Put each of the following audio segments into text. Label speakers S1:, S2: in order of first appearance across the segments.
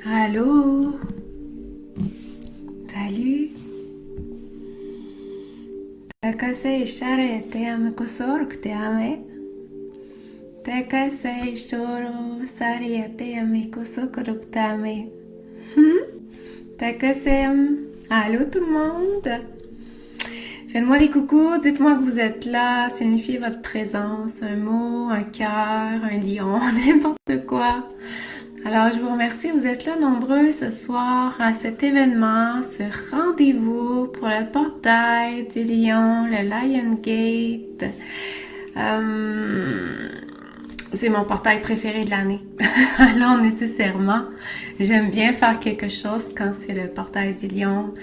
S1: Allô? Salut? Takasei share te ame kosoruk te ame. Takasei shoro sari te ame kosokoruk te ame. Takasem. Allô tout le monde? Faites-moi des coucous, dites-moi que vous êtes là, signifiez votre présence, un mot, un cœur, un lion, n'importe quoi. Alors, je vous remercie, vous êtes là nombreux ce soir à cet événement, ce rendez-vous pour le portail du lion, le Lion Gate. C'est mon portail préféré de l'année. Alors, nécessairement, j'aime bien faire quelque chose quand c'est le portail du lion.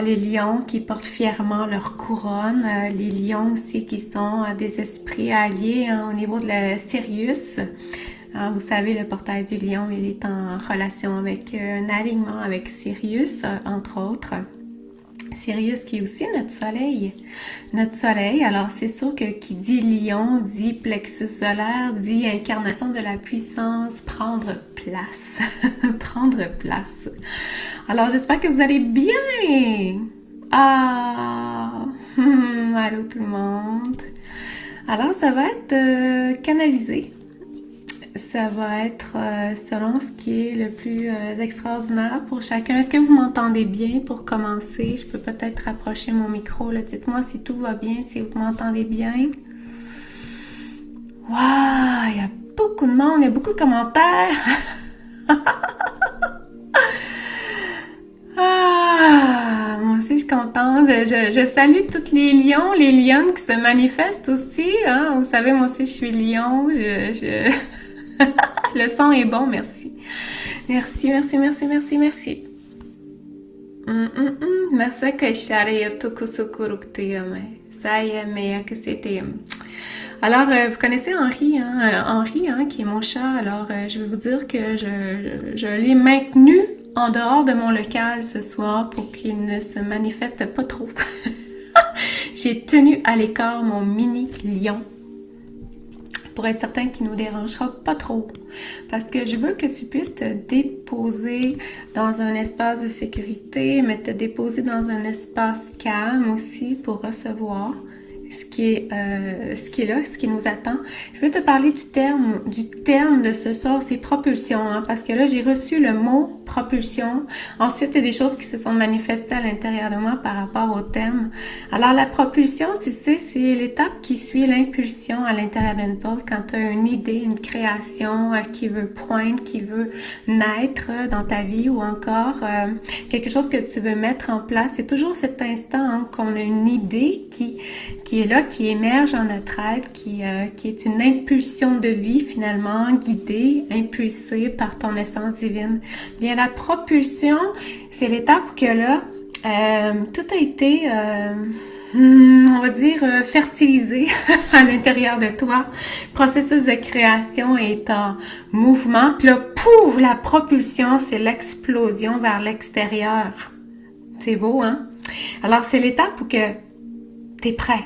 S1: Les lions qui portent fièrement leur couronne, les lions aussi qui sont des esprits alliés au niveau de la Sirius. Vous savez, le portail du lion, il est en relation avec un alignement avec Sirius, entre autres. Sirius qui est aussi notre soleil. Notre soleil, alors c'est sûr que qui dit lion, dit plexus solaire, dit incarnation de la puissance, prendre place. Prendre place. Alors j'espère que vous allez bien. Allô tout le monde. Alors ça va être canalisé. Ça va être selon ce qui est le plus extraordinaire pour chacun. Est-ce que vous m'entendez bien pour commencer? Je peux peut-être rapprocher mon micro. Dites-moi si tout va bien, si vous m'entendez bien. Waouh! Il y a beaucoup de monde, il y a beaucoup de commentaires. Moi aussi, je suis contente. Je salue toutes les lions, les lionnes qui se manifestent aussi. Hein? Vous savez, moi aussi, je suis lion. Le son est bon, merci. Merci. Merci que share que c'était. Alors, vous connaissez Henri, hein? Henri, hein, qui est mon chat. Alors, je vais vous dire que je l'ai maintenu en dehors de mon local ce soir pour qu'il ne se manifeste pas trop. J'ai tenu à l'écart mon mini lion pour être certain qu'il nous dérangera pas trop. Parce que je veux que tu puisses te déposer dans un espace de sécurité, mais te déposer dans un espace calme aussi pour recevoir ce qui est là, ce qui nous attend. Je veux te parler du terme de ce soir, c'est propulsion, hein, parce que là, j'ai reçu le mot propulsion. Ensuite, il y a des choses qui se sont manifestées à l'intérieur de moi par rapport au thème. Alors, la propulsion, tu sais, c'est l'étape qui suit l'impulsion à l'intérieur de nous autres quand tu as une idée, une création qui veut poindre, qui veut naître dans ta vie ou encore quelque chose que tu veux mettre en place. C'est toujours cet instant hein, qu'on a une idée qui est là, qui émerge en notre être, qui est une impulsion de vie finalement, guidée, impulsée par ton essence divine. Bien, la propulsion, c'est l'étape où que là, tout a été, on va dire, fertilisé à l'intérieur de toi. Le processus de création est en mouvement. Puis là, pouf, la propulsion, c'est l'explosion vers l'extérieur. C'est beau, hein? Alors, c'est l'étape où que t'es prêt.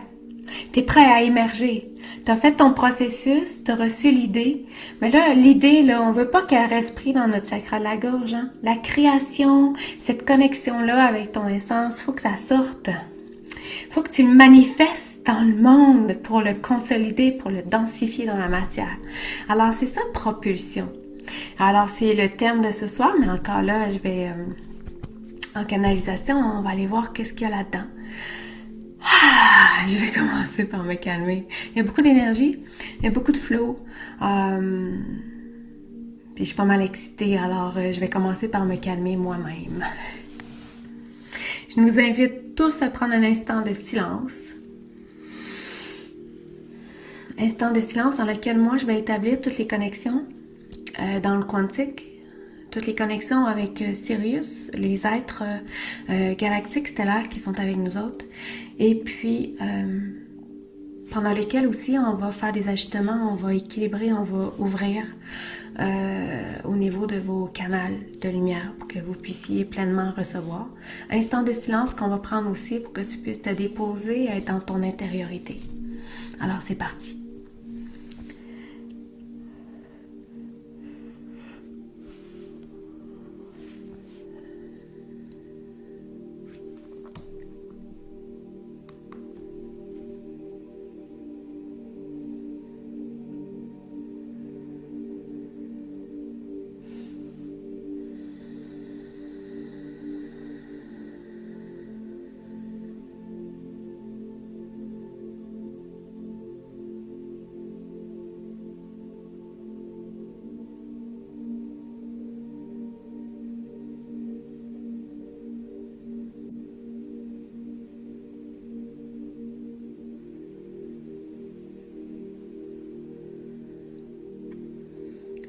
S1: T'es prêt à émerger. T'as fait ton processus, t'as reçu l'idée. Mais là, l'idée, là, on veut pas qu'elle reste prise dans notre chakra de la gorge. Hein? La création, cette connexion-là avec ton essence, faut que ça sorte. Faut que tu le manifestes dans le monde pour le consolider, pour le densifier dans la matière. Alors, c'est ça, propulsion. Alors, c'est le thème de ce soir, mais encore là, je vais... en canalisation, on va aller voir qu'est-ce qu'il y a là-dedans. Je vais commencer par me calmer. Il y a beaucoup d'énergie, il y a beaucoup de flow. Puis je suis pas mal excitée, alors je vais commencer par me calmer moi-même. Je nous invite tous à prendre un instant de silence. Instant de silence dans lequel moi je vais établir toutes les connexions dans le quantique. Toutes les connexions avec Sirius, les êtres galactiques stellaires qui sont avec nous autres. Et puis, pendant lesquels aussi, on va faire des ajustements, on va équilibrer, on va ouvrir au niveau de vos canaux de lumière pour que vous puissiez pleinement recevoir. Instant de silence qu'on va prendre aussi pour que tu puisses te déposer et être dans ton intériorité. Alors, c'est parti.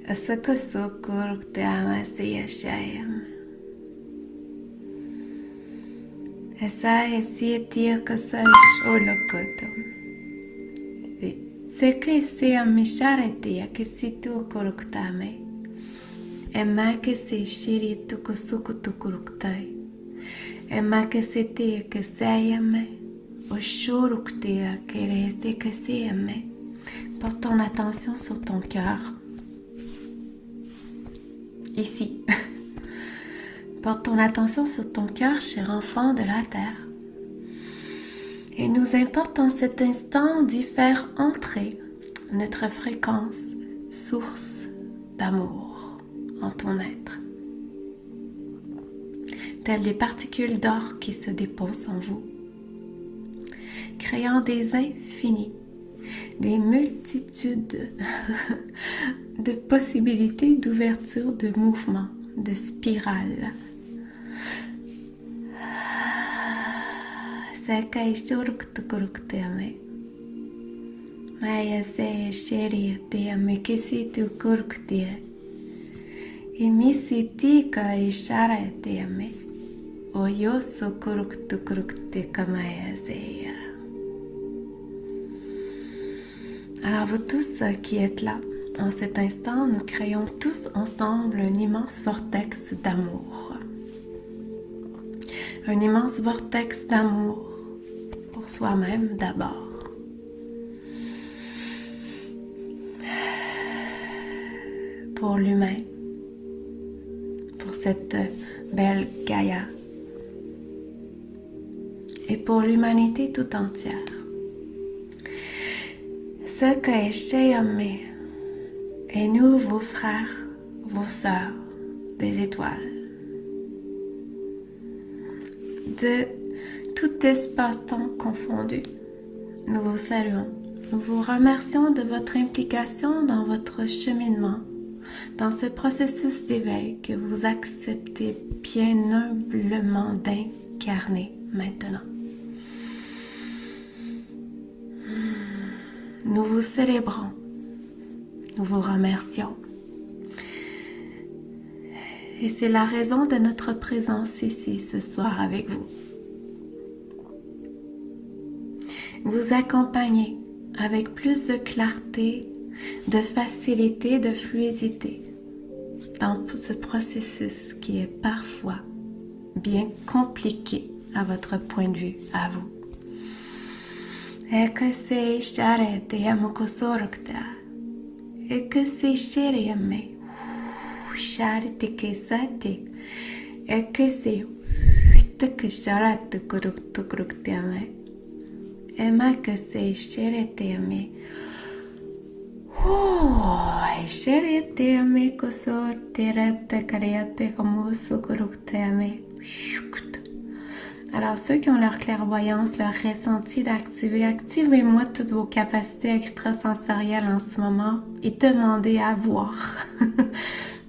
S1: Asakasokuruk te amasiyashayam. Asaya siatia kasash olokotom. Seke se amisharetia que si tu koruktame. Ema que se shiri tukusuku tukuruktai. Ema que se te que sayame. Oshuruktea kerete que sayame. Porte ton attention sur ton cœur. Ici. Porte ton attention sur ton cœur, cher enfant de la terre. Il nous importe en cet instant d'y faire entrer notre fréquence, source d'amour en ton être. Telles des particules d'or qui se déposent en vous, créant des infinis, des multitudes de possibilités d'ouverture, de mouvement, de spirale. Sakai shuruk tukuruk te ame. Maya se sheri te ame kisi tukuruk te. Imisi tika ishara te ame. Oyo sokuruk tukuruk te kamaya seya. Alors vous tous qui êtes là, en cet instant, nous créons tous ensemble un immense vortex d'amour. Un immense vortex d'amour pour soi-même d'abord. Pour l'humain, pour cette belle Gaïa et pour l'humanité tout entière. Ce que est chez Amé, et nous, vos frères, vos sœurs, des étoiles, de tout espace-temps confondu, nous vous saluons. Nous vous remercions de votre implication dans votre cheminement, dans ce processus d'éveil que vous acceptez bien humblement d'incarner maintenant. Nous vous célébrons, nous vous remercions. Et c'est la raison de notre présence ici ce soir avec vous. Vous accompagner avec plus de clarté, de facilité, de fluidité dans ce processus qui est parfois bien compliqué à votre point de vue, à vous. Et que c'est charé te yamukosorokta. Et que c'est chéri yame. Charé te kesate. Et que c'est que charé te kurukte yame. Et ma que c'est chéri te yame. Chéri te yame kosor te rete kariate comme sukurukte yame. Alors, ceux qui ont leur clairvoyance, leur ressenti d'activer, activez-moi toutes vos capacités extrasensorielles en ce moment et demandez à voir,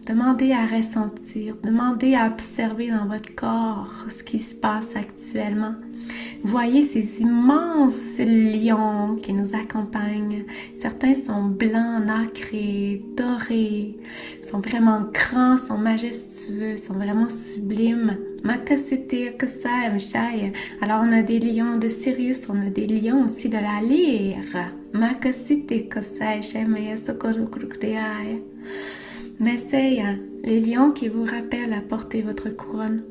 S1: demandez à ressentir, demandez à observer dans votre corps ce qui se passe actuellement. Voyez ces immenses lions qui nous accompagnent. Certains sont blancs, nacrés, dorés, sont vraiment grands, sont majestueux, sont vraiment sublimes. Alors on a des lions de Sirius, on a des lions aussi de la lyre. Mais c'est les lions qui vous rappellent à porter votre couronne.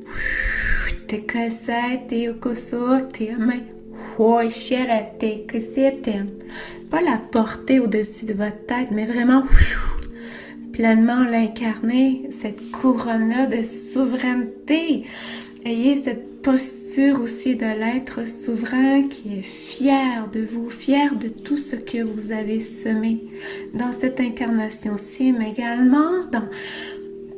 S1: Pas la porter au-dessus de votre tête, mais vraiment pleinement l'incarner, cette couronne-là de souveraineté. Ayez cette posture aussi de l'être souverain qui est fier de vous, fier de tout ce que vous avez semé dans cette incarnation-ci, mais également dans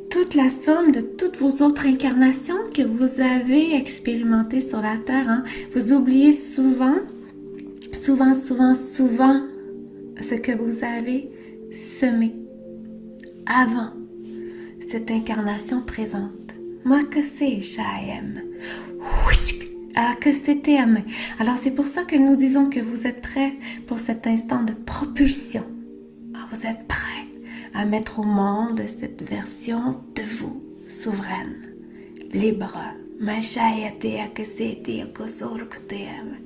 S1: toute la somme de toutes vos autres incarnations que vous avez expérimentées sur la Terre. Vous oubliez souvent ce que vous avez semé avant cette incarnation présente. Moi que c'est Shaem. Que c'était aimé. Alors c'est pour ça que nous disons que vous êtes prêts pour cet instant de propulsion. Vous êtes prêts. à mettre au monde cette version de vous, souveraine, libre. Mashayate akasete akosorkutem.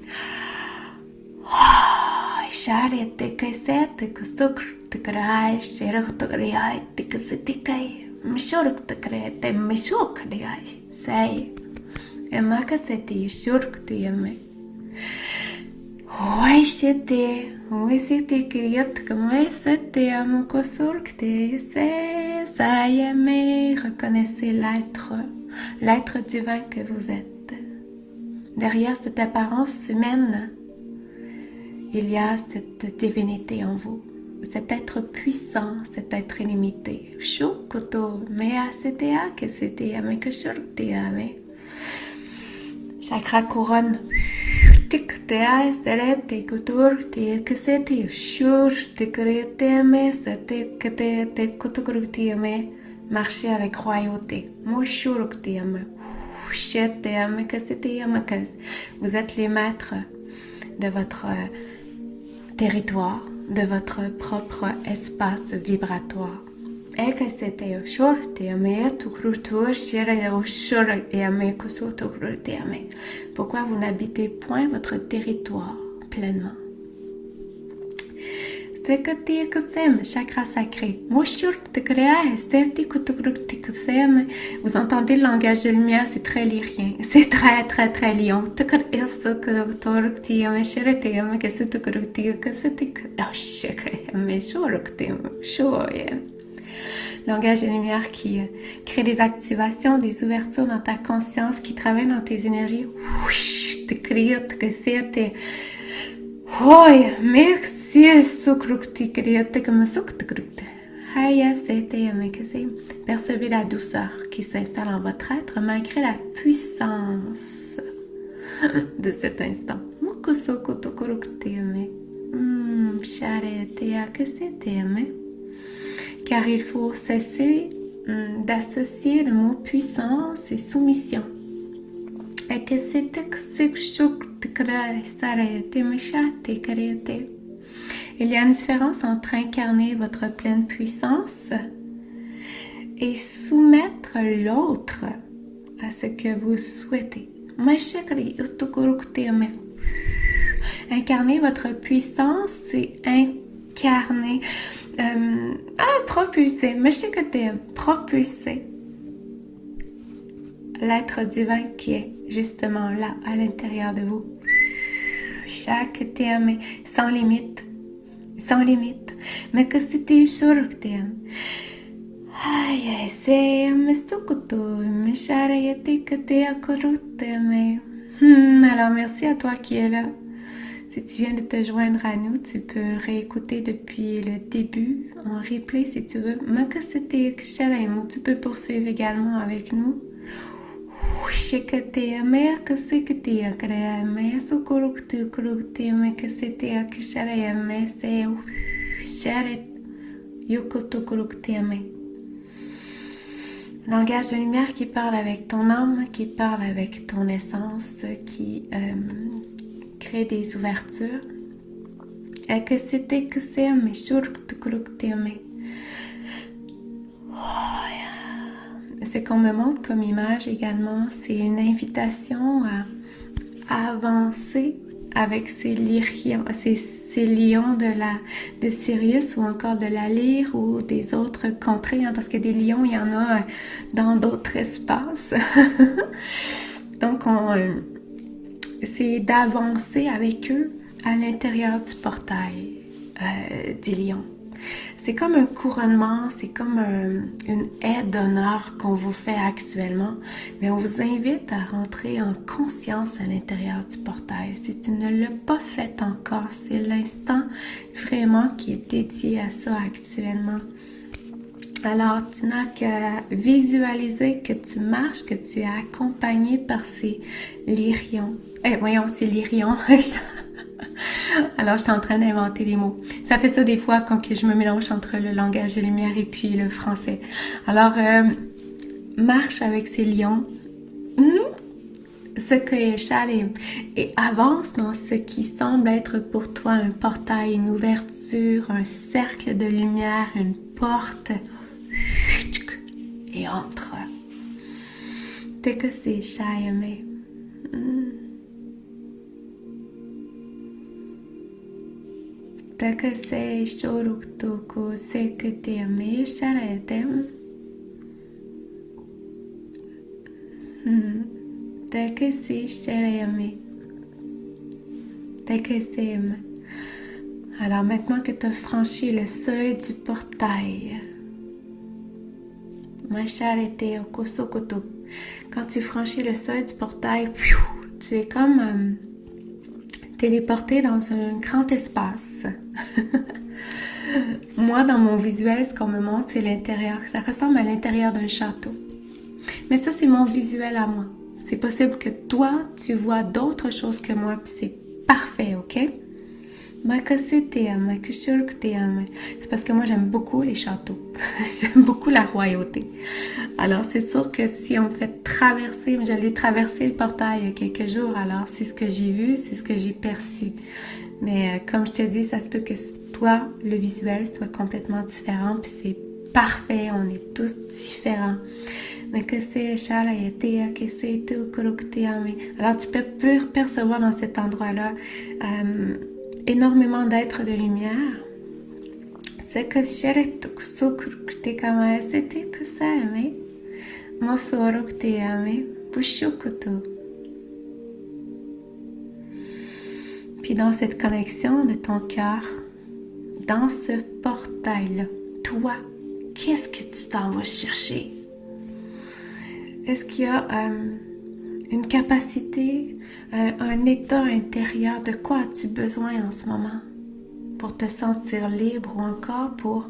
S1: Sharete kasete kusukr tikrai sheruk tikrai tikasitikai. Mishuruk tikrete mishuk diai. Say. Emakasete yishurk tiyame. Oui, c'était criate comme c'était à mon cosurque, c'est ça y est, mais reconnaissez l'être divin que vous êtes. Derrière cette apparence humaine, il y a cette divinité en vous, cet être puissant, cet être illimité. Shukoto, mais c'était à que c'était à mes cosurque, mais chakra couronne. Tik te aisere te kutur te kesete shur te krete me sete kete te kutur te me marcher avec royauté. Moshur te me chete me kesete me kes. Vous êtes les maîtres de votre territoire, de votre propre espace vibratoire. Et que c'était shur te me tukrutur shere o shur et me koso tukrutur te me. Pourquoi vous n'habitez point votre territoire pleinement? C'est que tu kusem, chakra sacré. Vous entendez le langage de lumière, c'est très lyrien. C'est très, très, très lion. Langage de lumière qui crée des activations, des ouvertures dans ta conscience, qui travaille dans tes énergies. Percevez la douceur qui s'installe en votre être malgré la puissance de cet instant. Car il faut cesser d'associer le mot puissance et soumission. Et que il y a une différence entre incarner votre pleine puissance et soumettre l'autre à ce que vous souhaitez. Incarner votre puissance, c'est incarner, propulser l'être divin qui est justement là, à l'intérieur de vous. Chaque thème, sans limite. Mais que c'était sûr que thème. Alors, merci à toi qui es là. Si tu viens de te joindre à nous, tu peux réécouter depuis le début en replay si tu veux. Tu peux poursuivre également avec nous. Langage de lumière qui parle avec ton âme, qui parle avec ton essence, qui crée des ouvertures. Et que c'était que c'est mes ce qu'on me montre comme image également, c'est une invitation à avancer avec ces lions de Sirius ou encore de la lyre ou des autres contrées, hein, parce que des lions, il y en a dans d'autres espaces. Donc, c'est d'avancer avec eux à l'intérieur du portail des lions. C'est comme un couronnement, c'est comme une aide d'honneur qu'on vous fait actuellement, mais on vous invite à rentrer en conscience à l'intérieur du portail. Si tu ne l'as pas fait encore, c'est l'instant vraiment qui est dédié à ça actuellement. Alors, tu n'as qu'à visualiser que tu marches, que tu es accompagné par ces lyrions. Ces lyrions. Alors, je suis en train d'inventer les mots. Ça fait ça des fois quand je me mélange entre le langage de lumière et puis le français. Alors, marche avec ces lions. Et avance dans ce qui semble être pour toi un portail, une ouverture, un cercle de lumière, une porte et entre. T'es que c'est Shayame. T'es que c'est Shoruk-toko, c'est que t'es amé, Sharayatem. T'es que c'est Sharayame. T'es que c'est. Alors maintenant que tu as franchi le seuil du portail, quand tu franchis le seuil du portail, tu es comme téléporté dans un grand espace. Moi, dans mon visuel, ce qu'on me montre, c'est l'intérieur. Ça ressemble à l'intérieur d'un château. Mais ça, c'est mon visuel à moi. C'est possible que toi, tu vois d'autres choses que moi, puis c'est parfait, ok? C'est parce que moi, j'aime beaucoup les châteaux. J'aime beaucoup la royauté. Alors, c'est sûr que si on fait traverser, j'allais traverser le portail il y a quelques jours, alors c'est ce que j'ai vu, c'est ce que j'ai perçu. Mais comme je te dis, ça se peut que toi, le visuel soit complètement différent, puis c'est parfait, on est tous différents. Mais que c'est que c'est tout. Alors, tu peux percevoir dans cet endroit-là énormément d'êtres de lumière. C'est que c'était que ça aimé. Puis dans cette connexion de ton cœur, dans ce portail-là, toi, qu'est-ce que tu t'en vas chercher? Est-ce qu'il y a une capacité, un état intérieur? De quoi as-tu besoin en ce moment pour te sentir libre ou encore pour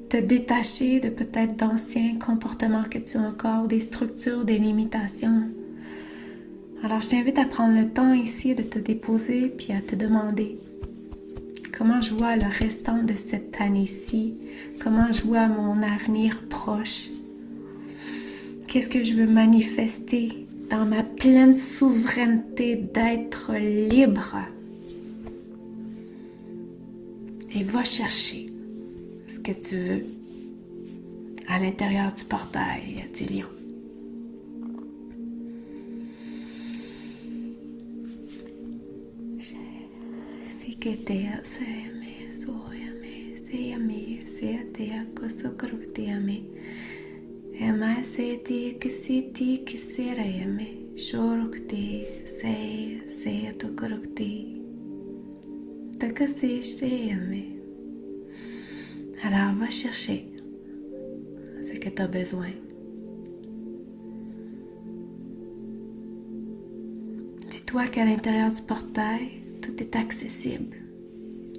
S1: te détacher de peut-être d'anciens comportements que tu as encore, des structures, des limitations? Alors, je t'invite à prendre le temps ici de te déposer puis à te demander comment je vois le restant de cette année-ci, comment je vois mon avenir proche. Qu'est-ce que je veux manifester dans ma pleine souveraineté d'être libre? Et va chercher ce que tu veux à l'intérieur du portail du lion. Alors, va chercher ce que tu as besoin. Dis-toi qu'à l'intérieur du portail, tout est accessible,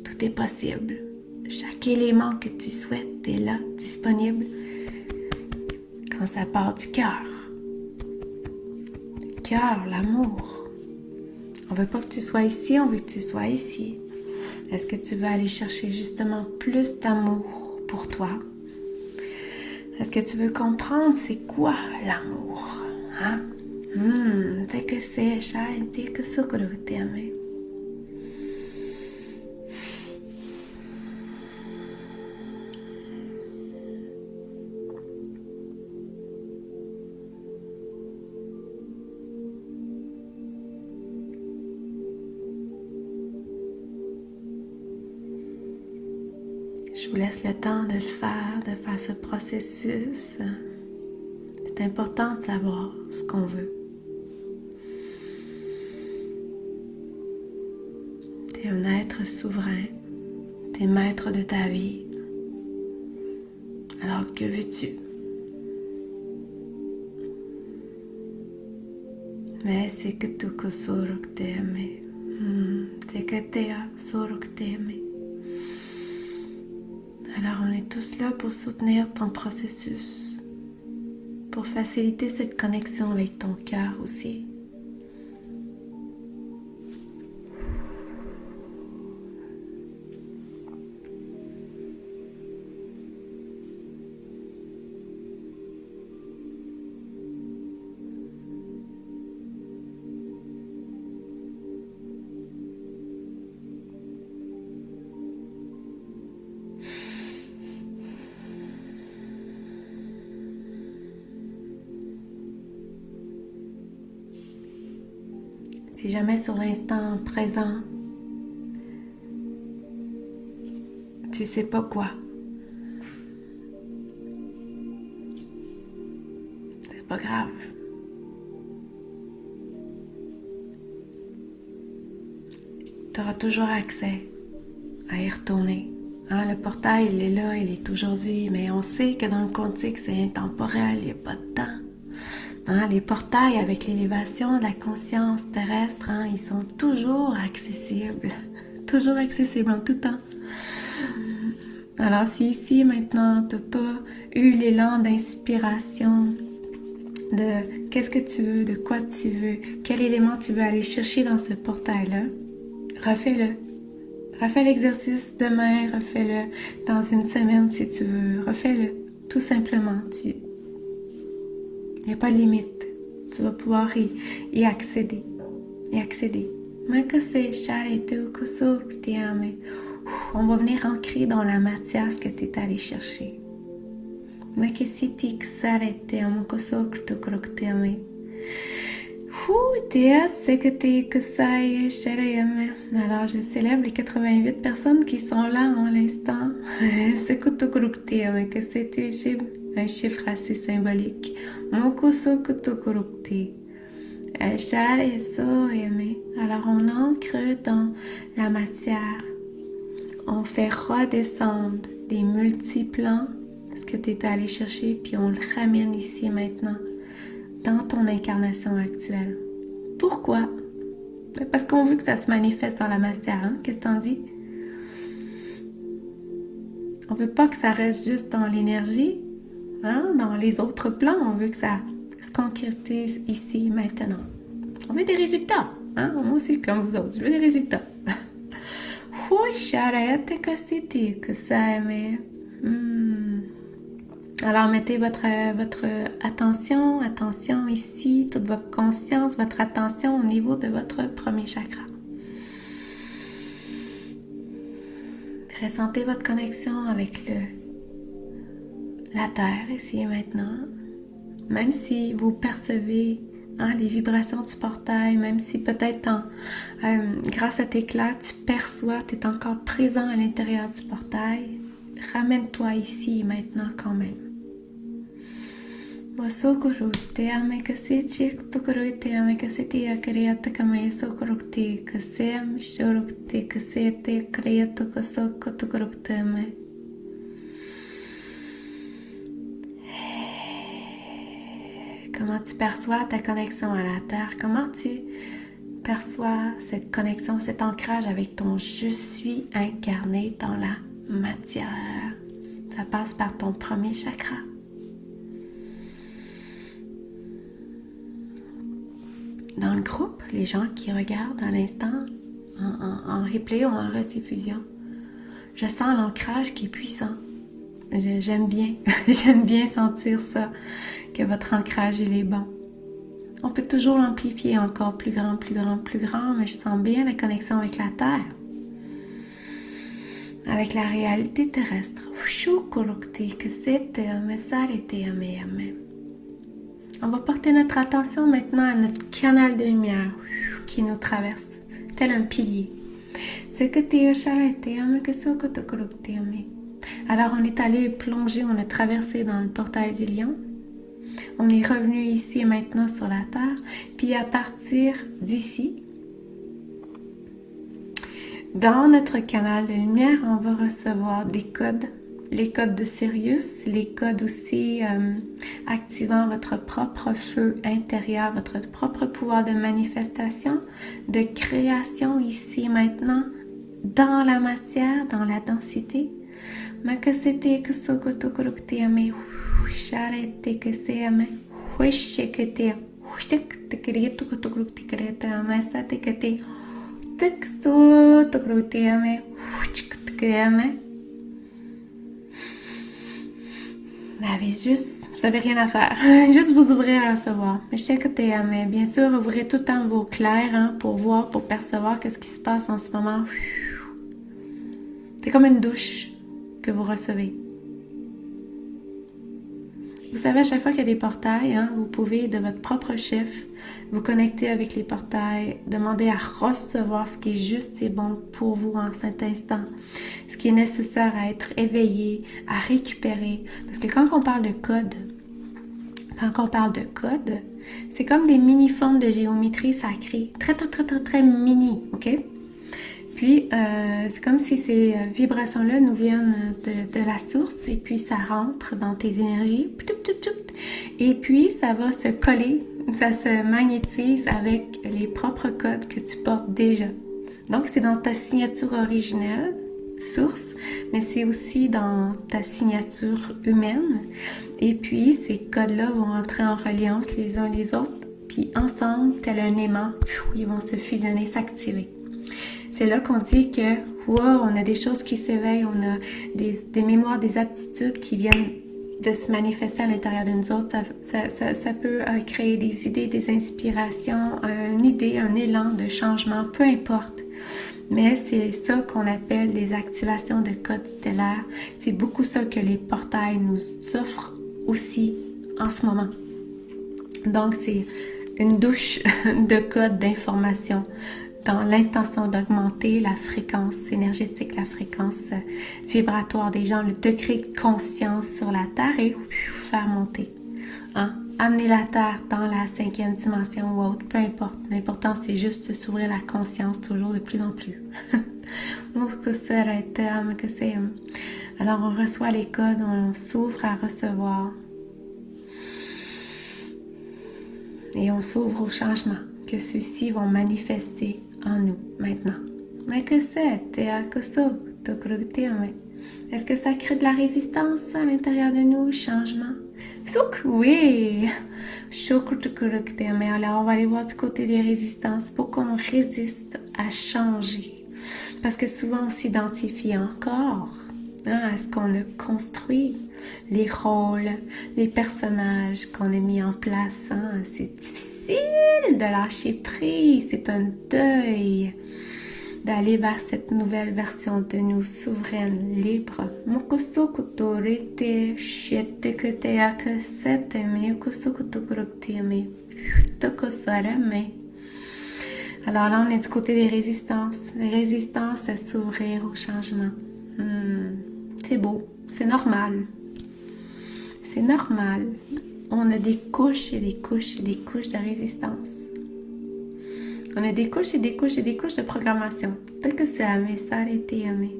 S1: tout est possible. Chaque élément que tu souhaites est là, disponible, quand ça part du cœur. Le cœur, l'amour. On veut pas que tu sois ici, on veut que tu sois ici. Est-ce que tu veux aller chercher justement plus d'amour pour toi? Est-ce que tu veux comprendre c'est quoi l'amour? Hein? C'est que c'est c'est que ça que tu aimes. Je vous laisse le temps de le faire, de faire ce processus. C'est important de savoir ce qu'on veut. Tu es un être souverain. Tu es maître de ta vie. Alors, que veux-tu? Mais c'est que tu que sorok te aime. C'est que te sorok te aime. Alors, on est tous là pour soutenir ton processus, pour faciliter cette connexion avec ton cœur aussi. C'est jamais sur l'instant présent. Tu sais pas quoi. C'est pas grave. Tu auras toujours accès à y retourner. Hein, le portail, il est là, il est aujourd'hui, mais on sait que dans le quantique, c'est intemporel, il n'y a pas de temps. Hein, les portails avec l'élévation de la conscience terrestre, hein, ils sont toujours accessibles. Toujours accessibles en tout temps. Alors, si ici, maintenant, tu n'as pas eu l'élan d'inspiration, de qu'est-ce que tu veux, de quoi tu veux, quel élément tu veux aller chercher dans ce portail-là, refais-le. Refais l'exercice demain, refais-le dans une semaine si tu veux, refais-le, tout simplement. Il n'y a pas de limite, tu vas pouvoir y accéder, On va venir ancrer dans la matière ce que tu es allé chercher. Alors, je célèbre les 88 personnes qui sont là en l'instant. Que c'est un chiffre assez symbolique. Alors, on ancre dans la matière. On fait redescendre des multiplans, ce que tu es allé chercher, puis on le ramène ici maintenant, dans ton incarnation actuelle. Pourquoi? Parce qu'on veut que ça se manifeste dans la matière, hein? Qu'est-ce que t'en dis? On veut pas que ça reste juste dans l'énergie, hein? Dans les autres plans, on veut que ça se concrétise ici, maintenant. On veut des résultats, hein? Moi aussi, comme vous autres, je veux des résultats. Alors, mettez votre attention ici, toute votre conscience, votre attention au niveau de votre premier chakra. Ressentez votre connexion avec la Terre ici et maintenant. Même si vous percevez les vibrations du portail, même si peut-être grâce à tes clairs, tu perçois, tu es encore présent à l'intérieur du portail, ramène-toi ici et maintenant quand même. Comment tu perçois ta connexion à la Terre? Comment tu perçois cette connexion, cet ancrage avec ton « je suis » incarné dans la matière? Ça passe par ton premier chakra. Dans le groupe, les gens qui regardent à l'instant, en replay ou en rediffusion, je sens l'ancrage qui est puissant. J'aime bien, j'aime bien sentir ça, que votre ancrage, il est bon. On peut toujours l'amplifier encore plus grand, mais je sens bien la connexion avec la Terre, avec la réalité terrestre. On va porter notre attention maintenant à notre canal de lumière qui nous traverse, tel un pilier. Alors on est allé plonger, on a traversé dans le portail du lion. On est revenu ici et maintenant sur la Terre. Puis à partir d'ici, dans notre canal de lumière, on va recevoir des codes. Les codes de Sirius, les codes aussi activant votre propre feu intérieur, votre propre pouvoir de manifestation, de création ici et maintenant, dans la matière, dans la densité. Vous n'avez rien à faire. Juste vous ouvrir à recevoir. Mais bien sûr, ouvrez tout le temps vos clairs pour voir, pour percevoir qu'est-ce qui se passe en ce moment. C'est comme une douche que vous recevez. vous savez, à chaque fois qu'il y a des portails, hein, vous pouvez, de votre propre chef, vous connecter avec les portails, demander à recevoir ce qui est juste et bon pour vous en cet instant, ce qui est nécessaire à être éveillé, à récupérer. Parce que quand on parle de code, c'est comme des mini-formes de géométrie sacrée, très, très, très, très, très mini, ok? Puis, c'est comme si ces vibrations-là nous viennent de la source et puis ça rentre dans tes énergies. Et puis, ça va se coller, ça se magnétise avec les propres codes que tu portes déjà. Donc, c'est dans ta signature originelle, source, mais c'est aussi dans ta signature humaine. Et puis, ces codes-là vont entrer en reliance les uns les autres. Puis, ensemble, tel un aimant, ils vont se fusionner, s'activer. C'est là qu'on dit que, wow, on a des choses qui s'éveillent, on a des mémoires, des aptitudes qui viennent de se manifester à l'intérieur de nous autres. Ça peut créer des idées, des inspirations, une idée, un élan de changement, peu importe. Mais c'est ça qu'on appelle des activations de codes stellaires. C'est beaucoup ça que les portails nous offrent aussi en ce moment. Donc, c'est une douche de codes d'information dans l'intention d'augmenter la fréquence énergétique, la fréquence vibratoire des gens, le degré de conscience sur la Terre et faire monter. Hein? Amener la Terre dans la 5e dimension ou autre, peu importe. L'important, c'est juste de s'ouvrir la conscience toujours de plus en plus. Alors, on reçoit les codes, on s'ouvre à recevoir. Et on s'ouvre au changement, que ceux-ci vont manifester en nous maintenant. Mais que c'est? Est-ce que ça crée de la résistance à l'intérieur de nous, changement? Oui! Mais alors, on va aller voir du côté des résistances. Pourquoi on résiste à changer? Parce que souvent, on s'identifie encore à ce qu'on a construit, les rôles, les personnages qu'on a mis en place. C'est difficile de lâcher prise, c'est un deuil d'aller vers cette nouvelle version de nous, souveraine, libre. Alors là, on est du côté des résistances. Les résistances à s'ouvrir au changement. C'est beau, c'est normal. C'est normal. On a des couches et des couches et des couches de résistance. On a des couches et des couches et des couches de programmation. Peut-être que c'est aimé, ça a été aimé.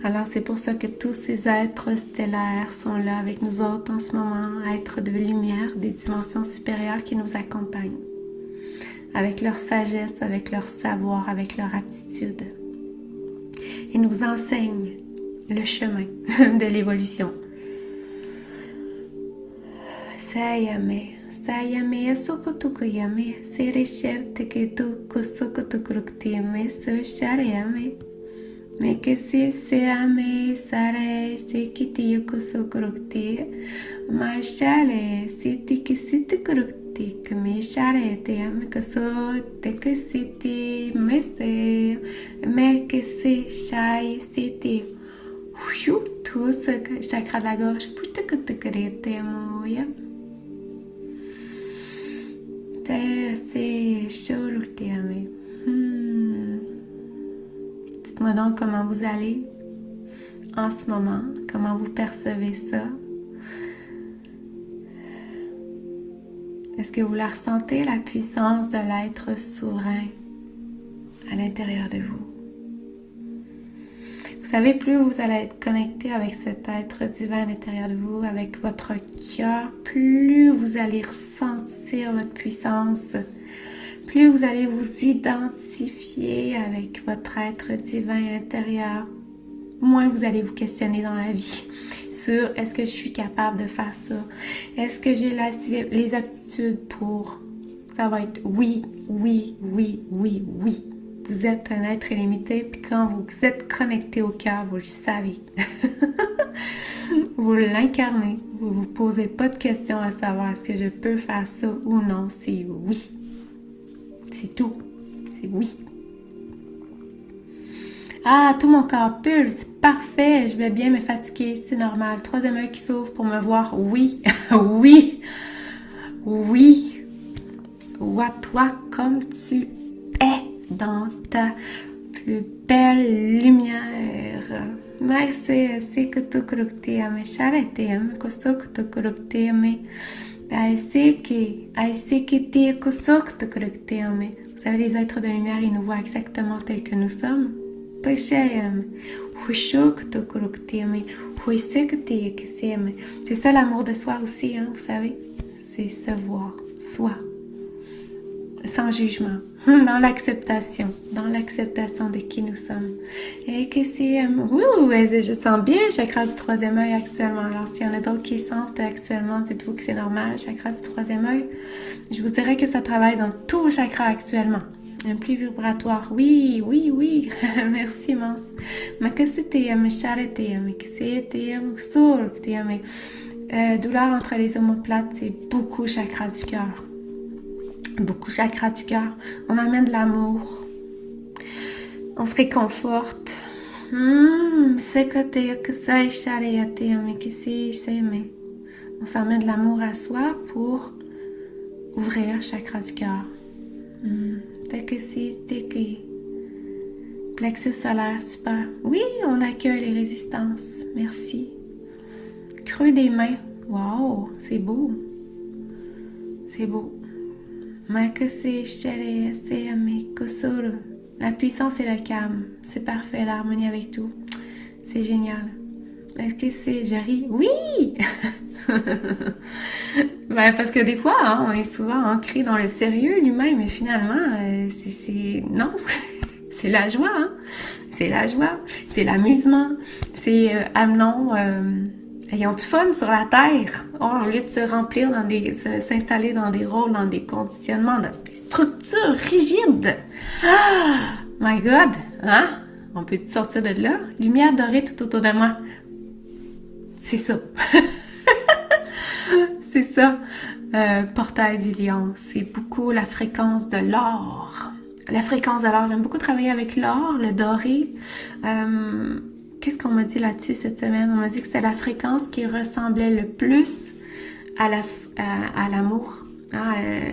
S1: Alors, c'est pour ça que tous ces êtres stellaires sont là avec nous autres en ce moment, êtres de lumière, des dimensions supérieures qui nous accompagnent. Avec leur sagesse, avec leur savoir, avec leur aptitude. Et nous enseignent le chemin de l'évolution. Sayame sokotukuyame sereshel teketu kusukutukruktiame susharayame mekesi seame sare sekiti kusukrukti mashale sitikisitikrukti kmeshare teame kuso tekesiti mese mekesi shai siti tout ce chakra de la gorge Dites-moi donc comment vous allez en ce moment, comment vous percevez ça. Est-ce que vous la ressentez, la puissance de l'être souverain à l'intérieur de vous? Vous savez, plus vous allez être connecté avec cet être divin à l'intérieur de vous, avec votre cœur, plus vous allez ressentir votre puissance, plus vous allez vous identifier avec votre être divin intérieur, moins vous allez vous questionner dans la vie sur est-ce que je suis capable de faire ça? Est-ce que j'ai les aptitudes pour? Ça va être oui, oui, oui, oui, oui. Vous êtes un être illimité, puis quand vous êtes connecté au cœur, vous le savez. Vous l'incarnez. Vous ne vous posez pas de questions à savoir est-ce que je peux faire ça ou non. C'est oui. C'est tout. C'est oui. Ah, tout mon corps pulse. Parfait. Je vais bien me fatiguer. C'est normal. Troisième œil qui s'ouvre pour me voir. Oui. Oui. Oui. Vois-toi comme tu es dans ta plus belle lumière. C'est que tu me charete, costo que tu me. Vous savez, les êtres de lumière, ils nous voient exactement tels que nous sommes. C'est ça l'amour de soi aussi, hein, vous savez. C'est se voir, soi, sans jugement, dans l'acceptation de qui nous sommes. Et que c'est, je sens bien le chakra du troisième œil actuellement. Alors, s'il y en a d'autres qui sentent actuellement, dites-vous que c'est normal, le chakra du troisième œil. Je vous dirais que ça travaille dans tous les chakras actuellement. Un pli vibratoire, oui. Merci, Mance. Mais que c'était, douleur entre les omoplates, c'est beaucoup chakra du cœur. Beaucoup chakra du cœur. On amène de l'amour. On se réconforte. C'est que ça on s'emmène de l'amour à soi pour ouvrir le chakra du cœur. Plexus solaire, super. Oui, on accueille les résistances. Merci. Creux des mains. Wow, c'est beau. C'est beau. La puissance et le calme. C'est parfait, l'harmonie avec tout. C'est génial. Est-ce que c'est... Je ris? Oui! Parce que des fois, hein, on est souvent ancré dans le sérieux, l'humain, mais finalement, c'est... Non! C'est la joie, hein? C'est la joie. C'est l'amusement. C'est amenons... ayons du fun sur la Terre. Au lieu de se remplir s'installer dans des rôles, dans des conditionnements, dans des structures rigides. Ah! My God! Hein? On peut sortir de là? Lumière dorée tout autour de moi. C'est ça. C'est ça. Portail du lion. C'est beaucoup la fréquence de l'or. La fréquence de l'or. J'aime beaucoup travailler avec l'or, le doré. Qu'est-ce qu'on m'a dit là-dessus cette semaine? On m'a dit que c'était la fréquence qui ressemblait le plus à l'amour.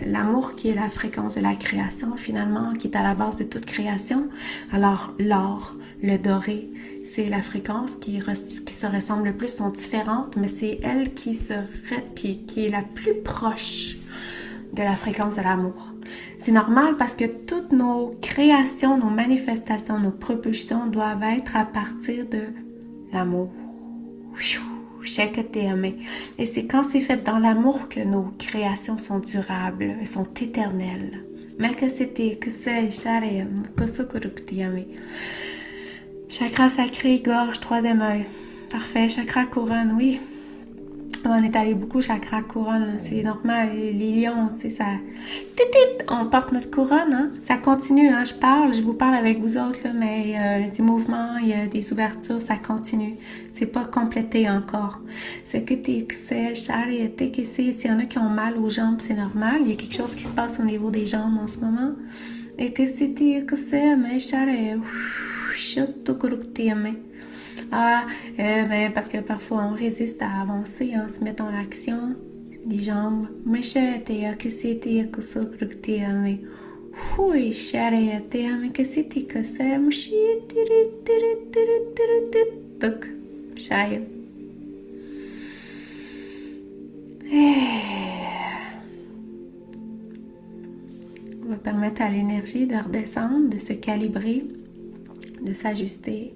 S1: L'amour qui est la fréquence de la création, finalement, qui est à la base de toute création. Alors, l'or, le doré, c'est la fréquence qui se ressemble le plus, sont différentes, mais c'est elle qui est la plus proche de la fréquence de l'amour. C'est normal parce que toutes nos créations, nos manifestations, nos propulsions doivent être à partir de l'amour. Et c'est quand c'est fait dans l'amour que nos créations sont durables, elles sont éternelles. Chakra sacré, gorge, troisième œil. Parfait. Chakra couronne, oui. On est allé beaucoup chakra couronne, c'est normal. Les lions, c'est ça. On porte notre couronne, hein. Ça continue, hein. Je vous parle avec vous autres, là, mais il y a des mouvements, il y a des ouvertures, ça continue. C'est pas complété encore. C'est que s'il y en a qui ont mal aux jambes, c'est normal. Il y a quelque chose qui se passe au niveau des jambes en ce moment. Et que c'était que c'est, mais parce que parfois on résiste à avancer en se mettant en action. Les jambes. On va permettre à l'énergie de redescendre, de se calibrer, de s'ajuster.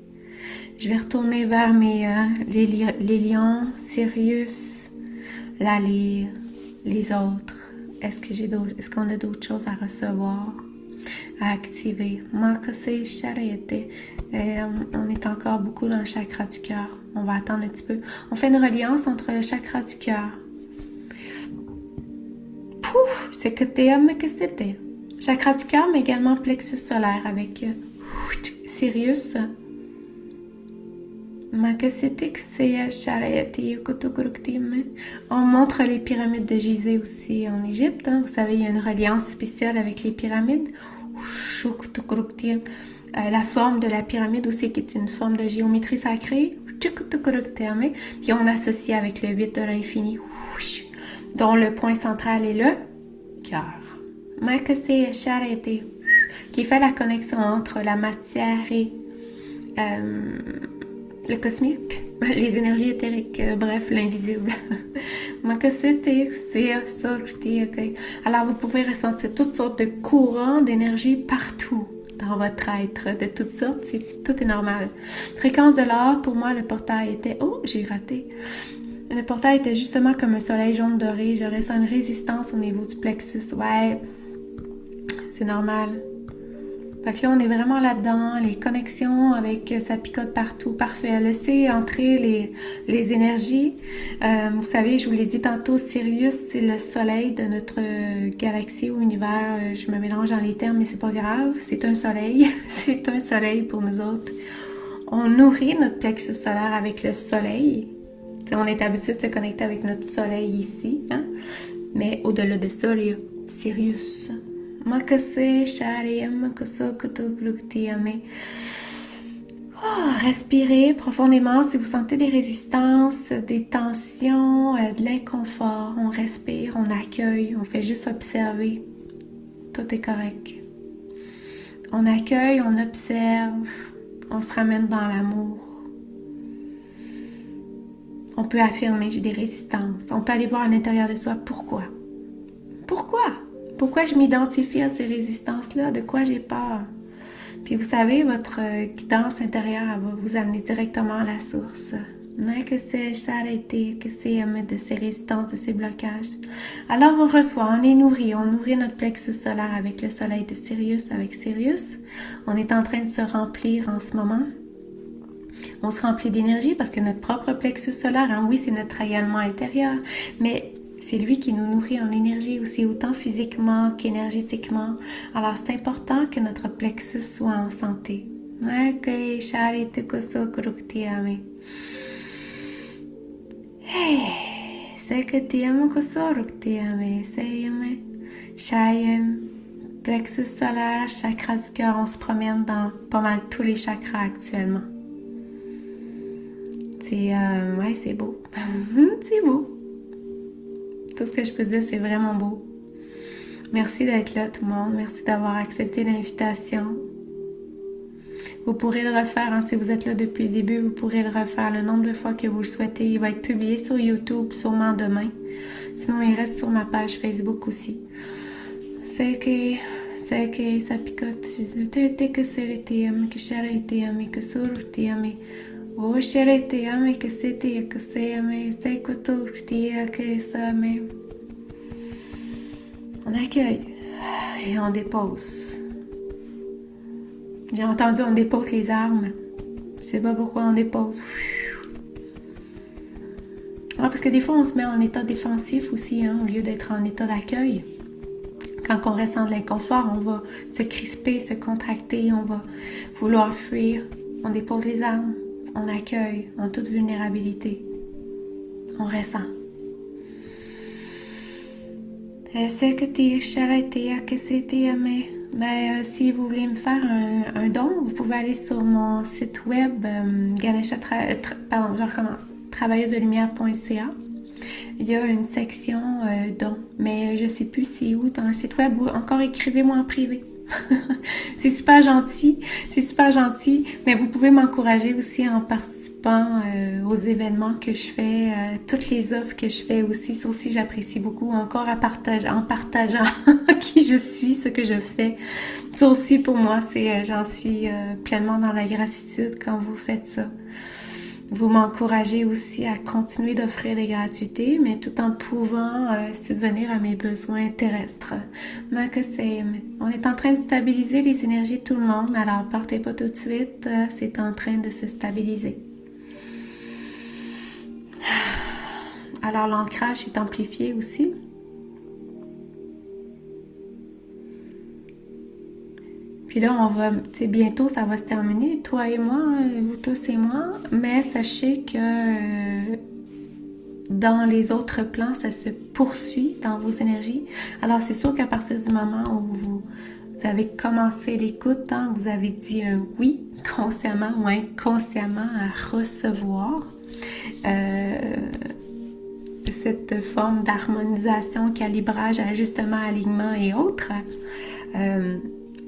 S1: Je vais retourner vers les lions, Sirius, la lyre, les autres. Est-ce qu'on a d'autres choses à recevoir, à activer? On est encore beaucoup dans le chakra du cœur. On va attendre un petit peu. On fait une reliance entre le chakra du cœur. Pouf! C'est que c'était. Chakra du cœur, mais également plexus solaire avec Sirius. On montre les pyramides de Gizeh aussi en Égypte. Hein. Vous savez, il y a une reliance spéciale avec les pyramides. la forme de la pyramide aussi, qui est une forme de géométrie sacrée. Puis on associe avec le 8 de l'infini, dont le point central est le cœur. Qui fait la connexion entre la matière et le cosmique, les énergies éthériques, bref, l'invisible. Alors vous pouvez ressentir toutes sortes de courants d'énergie partout dans votre être, de toutes sortes, tout est normal. Fréquence de l'or, pour moi, le portail était... Oh, j'ai raté. Le portail était justement comme un soleil jaune doré. Je ressens une résistance au niveau du plexus. Ouais, c'est normal. Fait que là, on est vraiment là-dedans, les connexions avec ça picote partout, parfait. Laissez entrer les énergies. Vous savez, je vous l'ai dit tantôt, Sirius, c'est le soleil de notre galaxie ou univers. Je me mélange dans les termes, mais c'est pas grave. C'est un soleil. C'est un soleil pour nous autres. On nourrit notre plexus solaire avec le soleil. T'sais, on est habitué de se connecter avec notre soleil ici, hein? Mais au-delà de ça, il y a Sirius. Respirez profondément. Si vous sentez des résistances, des tensions, de l'inconfort, on respire, on accueille, on fait juste observer. Tout est correct. On accueille, on observe, on se ramène dans l'amour. On peut affirmer, j'ai des résistances. On peut aller voir à l'intérieur de soi, pourquoi? Pourquoi? Pourquoi je m'identifie à ces résistances-là? De quoi j'ai peur? Puis vous savez, votre guidance intérieure elle va vous amener directement à la source. Que c'est s'arrêter, que c'est de ces résistances, de ces blocages. Alors on reçoit, on est nourri, on nourrit notre plexus solaire avec le soleil de Sirius, avec Sirius. On est en train de se remplir en ce moment. On se remplit d'énergie parce que notre propre plexus solaire, hein, oui, c'est notre rayonnement intérieur, mais c'est lui qui nous nourrit en énergie aussi, autant physiquement qu'énergétiquement. Alors, c'est important que notre plexus soit en santé. Plexus solaire, chakra du cœur, on se promène dans pas mal tous les chakras actuellement. Ouais, c'est beau. C'est beau. Tout ce que je peux dire, c'est vraiment beau. Merci d'être là, tout le monde. Merci d'avoir accepté l'invitation. Vous pourrez le refaire, hein, si vous êtes là depuis le début, vous pourrez le refaire le nombre de fois que vous le souhaitez. Il va être publié sur YouTube, sûrement demain. Sinon, il reste sur ma page Facebook aussi. C'est que ça picote. Que c'est que charité, que sorti, oh charité, que c'était, que c'est que sorti, que ça, on accueille et on dépose. J'ai entendu on dépose les armes. Je sais pas pourquoi on dépose. Ah, parce que des fois on se met en état défensif aussi, hein, au lieu d'être en état d'accueil. Quand on ressent de l'inconfort, on va se crisper, se contracter, on va vouloir fuir. On dépose les armes, on accueille en toute vulnérabilité. On ressent. C'est que tu es charité, que c'était, mais si vous voulez me faire un don, vous pouvez aller sur mon site web, travailleusedelumière.ca. Il y a une section dons, mais je sais plus c'est où dans le site web, ou encore écrivez-moi en privé. C'est super gentil, mais vous pouvez m'encourager aussi en participant aux événements que je fais, toutes les offres que je fais aussi, ça aussi j'apprécie beaucoup, encore en partageant qui je suis, ce que je fais. Ça aussi pour moi, c'est j'en suis pleinement dans la gratitude quand vous faites ça. Vous m'encouragez aussi à continuer d'offrir des gratuités, mais tout en pouvant subvenir à mes besoins terrestres. On est en train de stabiliser les énergies de tout le monde, alors partez pas tout de suite, c'est en train de se stabiliser. Alors l'ancrage est amplifié aussi. Puis là, on va, bientôt, ça va se terminer, toi et moi, vous tous et moi, mais sachez que dans les autres plans, ça se poursuit dans vos énergies. Alors, c'est sûr qu'à partir du moment où vous vous avez commencé l'écoute, hein, vous avez dit un oui, consciemment ou inconsciemment, à recevoir cette forme d'harmonisation, calibrage, ajustement, alignement et autres.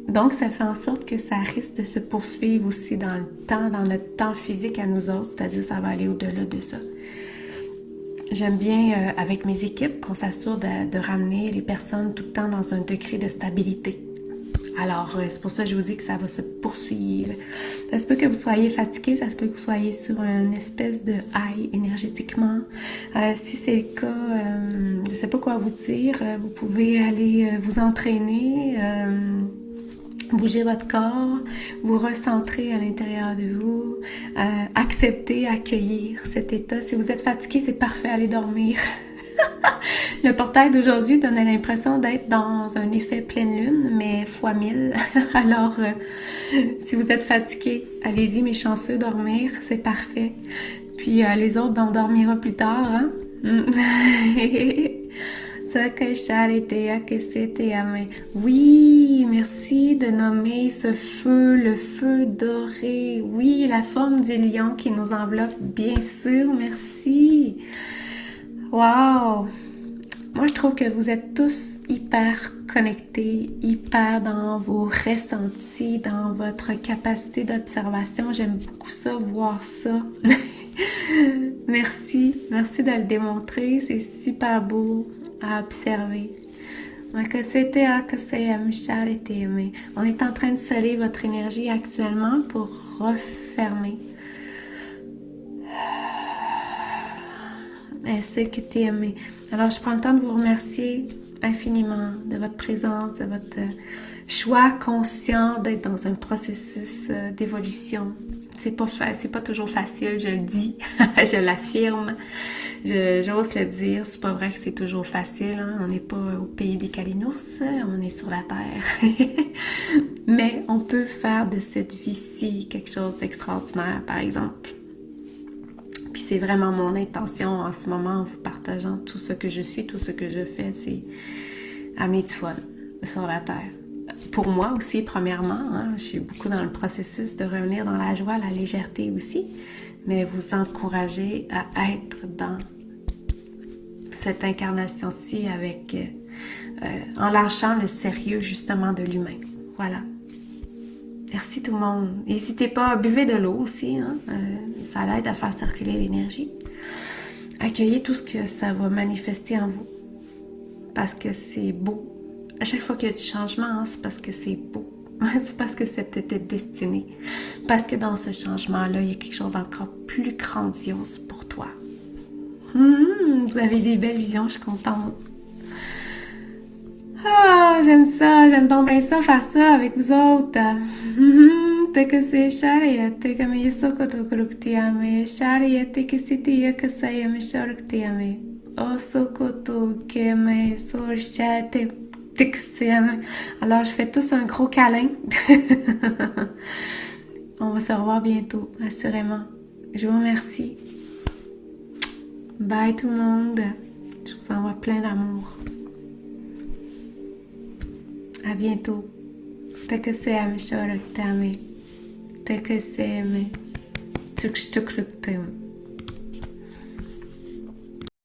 S1: Donc, ça fait en sorte que ça risque de se poursuivre aussi dans le temps, dans notre temps physique à nous autres, c'est-à-dire ça va aller au-delà de ça. J'aime bien, avec mes équipes, qu'on s'assure de ramener les personnes tout le temps dans un degré de stabilité. Alors, c'est pour ça que je vous dis que ça va se poursuivre. Ça se peut que vous soyez fatigué, ça se peut que vous soyez sur une espèce de high énergétiquement. Si c'est le cas, je ne sais pas quoi vous dire. Vous pouvez aller vous entraîner, bouger votre corps, vous recentrer à l'intérieur de vous, accepter, accueillir cet état. Si vous êtes fatigué, c'est parfait, allez dormir. Le portail d'aujourd'hui donnait l'impression d'être dans un effet pleine lune, mais fois 1000. Alors, si vous êtes fatigué, allez-y, mes chanceux, dormir, c'est parfait. Puis les autres, ben, on dormira plus tard, hein? Oui, merci de nommer ce feu, le feu doré. Oui, la forme du lion qui nous enveloppe, bien sûr, merci. Wow! Moi, je trouve que vous êtes tous hyper connectés, hyper dans vos ressentis, dans votre capacité d'observation. J'aime beaucoup ça, voir ça. Merci de le démontrer. C'est super beau à observer. On est en train de sceller votre énergie actuellement pour refermer. C'est que t'es aimé. Alors, je prends le temps de vous remercier infiniment de votre présence, de votre choix conscient d'être dans un processus d'évolution. C'est pas toujours facile, je le dis, je l'affirme, j'ose le dire. C'est pas vrai que c'est toujours facile, hein? On n'est pas au pays des Calinours, on est sur la Terre. Mais on peut faire de cette vie-ci quelque chose d'extraordinaire, par exemple. Puis c'est vraiment mon intention en ce moment, en vous partageant tout ce que je suis, tout ce que je fais, c'est amener du fun sur la Terre. Pour moi aussi, premièrement, hein, je suis beaucoup dans le processus de revenir dans la joie, la légèreté aussi, mais vous encourager à être dans cette incarnation-ci avec, en lâchant le sérieux justement de l'humain. Voilà. Merci tout le monde. N'hésitez pas, buvez de l'eau aussi, hein? Ça aide à faire circuler l'énergie. Accueillez tout ce que ça va manifester en vous. Parce que c'est beau. À chaque fois qu'il y a du changement, hein, c'est parce que c'est beau. C'est parce que c'était destiné. Parce que dans ce changement-là, il y a quelque chose d'encore plus grandiose pour toi. Vous avez des belles visions, je suis contente. Ah, j'aime ça, j'aime donc bien ça, faire ça avec vous autres. Te que c'est chariot, te que me yesoko to kuruktiame, chariot, te que si te yakasaya me shoruktiame, o soko to que me sorchate, te que c'est. Alors, je fais tous un gros câlin. On va se revoir bientôt, assurément. Je vous remercie. Bye tout le monde. Je vous envoie plein d'amour. À bientôt. Takaseme shoraktame. Takaseme tukshtukruktum.